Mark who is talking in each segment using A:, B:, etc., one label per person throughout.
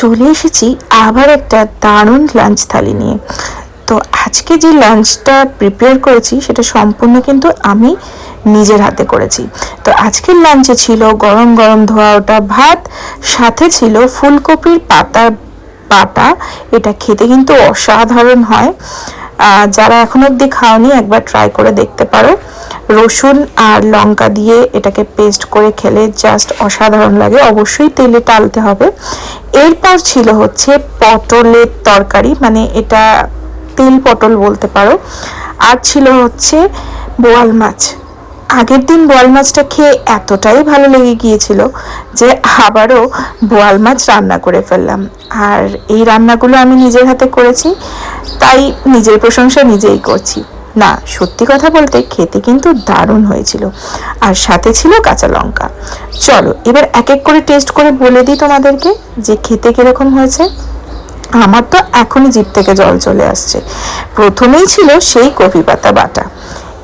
A: চলে এসেছি আবার একটা দারুণ লাঞ্চ থালি নিয়ে। তো আজকে যে লাঞ্চটা প্রিপেয়ার করেছি সেটা সম্পূর্ণ কিন্তু আমি নিজের হাতে করেছি। তো আজকের লাঞ্চে ছিল গরম গরম ধোয়া ওটা ভাত, সাথে ছিল ফুলকপির পাতা বাটা। এটা খেতে কিন্তু অসাধারণ হয়। যারা এখন অবধি খাওনি একবার ট্রাই করে দেখতে পারো। রসুন আর লঙ্কা দিয়ে এটাকে পেস্ট করে খেলে জাস্ট অসাধারণ লাগে। অবশ্যই তেলে টালতে হবে। এরপর ছিল হচ্ছে পটলের তরকারি, মানে এটা তেল পটল বলতে পারো। আর ছিল হচ্ছে বোয়াল মাছ। আগের দিন বোয়াল মাছটা খেয়ে এতটাই ভালো লেগে গিয়েছিল যে আবারও বোয়াল মাছ রান্না করে ফেললাম। আর এই রান্নাগুলো আমি নিজের হাতে করেছি, তাই নিজের প্রশংসা নিজেই করছি। না, সত্যি কথা বলতে খেতে কিন্তু দারুণ হয়েছিল। আর সাথে ছিল কাঁচা লঙ্কা। চলো এবার এক এক করে টেস্ট করে বলে দিই তোমাদেরকে যে খেতে কিরকম হয়েছে। আমার তো এখনই জিভ থেকে জল চলে আসছে। প্রথমেই ছিল সেই কপি পাতা বাটা।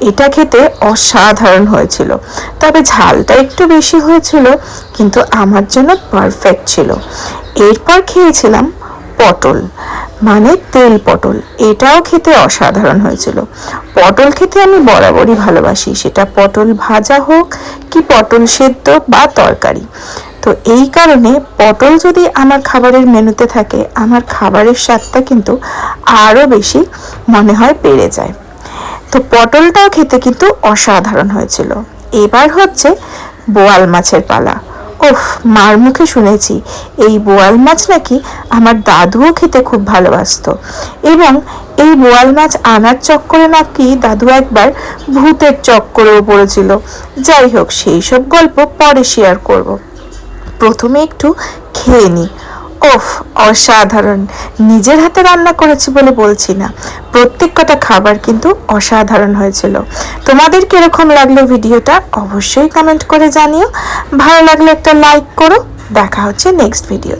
A: এটা খেতে অসাধারণ হয়েছিল, তবে ঝালটা একটু বেশি হয়েছিল, কিন্তু আমার জন্য পারফেক্ট ছিল। এরপর খেয়েছিলাম পটল, মানে তেল পটল। এটাও খেতে অসাধারণ হয়েছিল। পটল খেতে আমি বরাবরই ভালোবাসি, সেটা পটল ভাজা হোক কি পটল সেদ্ধ বা তরকারি। তো এই কারণে পটল যদি আমার খাবারের মেনুতে থাকে, আমার খাবারের স্বাদটা কিন্তু আরও বেশি মনে হয় বেড়ে যায়। তো পটলটাও খেতে কিন্তু অসাধারণ হয়েছিল। এবার হচ্ছে বোয়াল মাছের পালা। ওফ, মার মুখে শুনেছি এই বোয়াল মাছ নাকি আমার দাদুও খেতে খুব ভালোবাসতো, এবং এই বোয়াল মাছ আনার চক্করে নাকি দাদু একবার ভূতের চক্করেও পড়েছিল। যাই হোক, সেই সব গল্প পরে শেয়ার করব। প্রথমে একটু খেয়ে নিই। ওফ, অসাধারণ। নিজের হাতে রান্না করেছি বলে বলছি না, প্রত্যেক কটা খাবার কিন্তু অসাধারণ হয়েছিল। তোমাদের কিরকম লাগলো ভিডিওটা অবশ্যই কমেন্ট করে জানিও। ভালো লাগলে একটা লাইক করো। দেখা হচ্ছে নেক্সট ভিডিও।